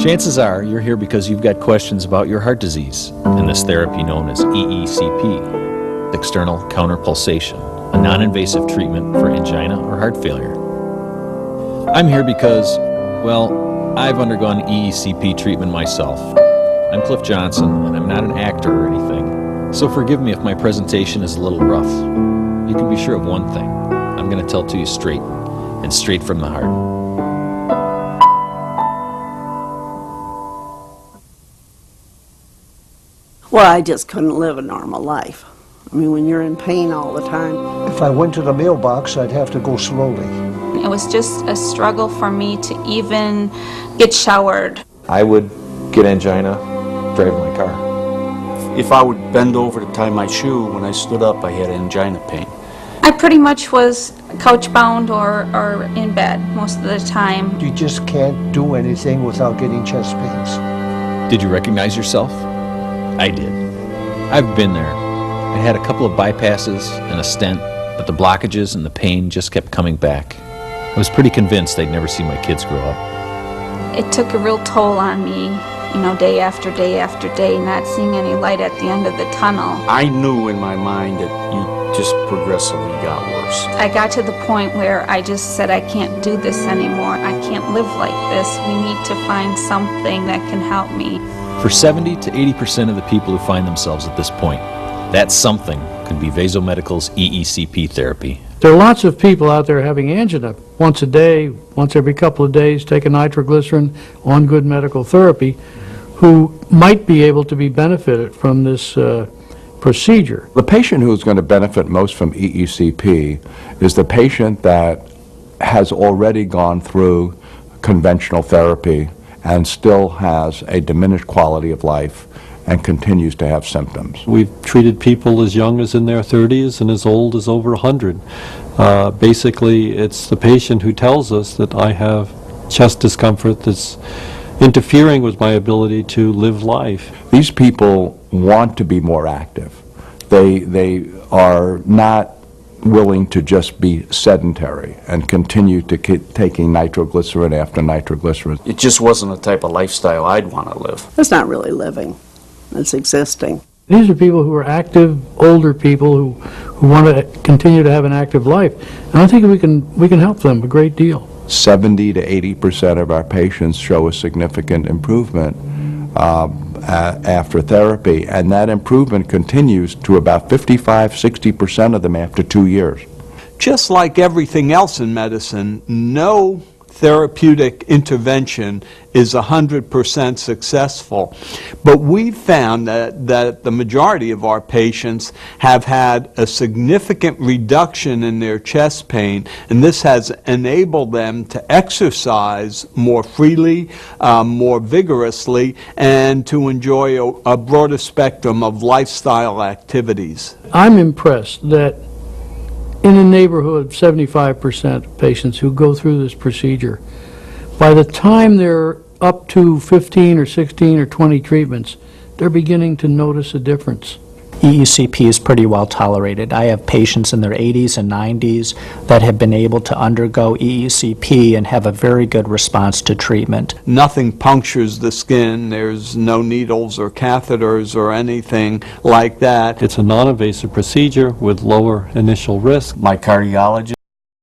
Chances are you're here because you've got questions about your heart disease and this therapy known as EECP, external counterpulsation, a non-invasive treatment for angina or heart failure. I'm here because, well, I've undergone EECP treatment myself. I'm Cliff Johnson, and I'm not an actor or anything, so forgive me if my presentation is a little rough. You can be sure of one thing. I'm going to tell it to you straight, and straight from the heart. Well, I just couldn't live a normal life. I mean, when you're in pain all the time. If I went to the mailbox, I'd have to go slowly. It was just a struggle for me to even get showered. I would get angina driving my car. If I would bend over to tie my shoe, when I stood up, I had angina pain. I pretty much was couch-bound or in bed most of the time. You just can't do anything without getting chest pains. Did you recognize yourself? I did. I've been there. I had a couple of bypasses and a stent, but the blockages and the pain just kept coming back. I was pretty convinced I'd never see my kids grow up. It took a real toll on me, day after day after day, not seeing any light at the end of the tunnel. I knew in my mind that you just progressively got worse. I got to the point where I just said, I can't do this anymore. I can't live like this. We need to find something that can help me. For 70 to 80% of the people who find themselves at this point, that something could be Vasomedical's EECP therapy. There are lots of people out there having angina once a day, once every couple of days, taking nitroglycerin on good medical therapy, who might be able to be benefited from this procedure. The patient who's going to benefit most from EECP is the patient that has already gone through conventional therapy and still has a diminished quality of life and continues to have symptoms. We've treated people as young as in their 30s and as old as over 100. Basically, it's the patient who tells us that I have chest discomfort that's interfering with my ability to live life. These people want to be more active. They are not willing to just be sedentary and continue to keep taking nitroglycerin after nitroglycerin. It just wasn't a type of lifestyle I'd want to live. That's not really living. It's existing. These are people who are active, older people who want to continue to have an active life. And I think we can help them a great deal. 70 to 80% of our patients show a significant improvement after therapy, and that improvement continues to about 55–60% of them after 2 years. Just like everything else in medicine, no therapeutic intervention is 100% successful. But we've found that the majority of our patients have had a significant reduction in their chest pain, and this has enabled them to exercise more freely, more vigorously, and to enjoy a broader spectrum of lifestyle activities. I'm impressed that in a neighborhood of 75% of patients who go through this procedure, by the time they're up to 15 or 16 or 20 treatments, they're beginning to notice a difference. EECP is pretty well tolerated. I have patients in their 80s and 90s that have been able to undergo EECP and have a very good response to treatment. Nothing punctures the skin. There's no needles or catheters or anything like that. It's a non-invasive procedure with lower initial risk. My cardiologist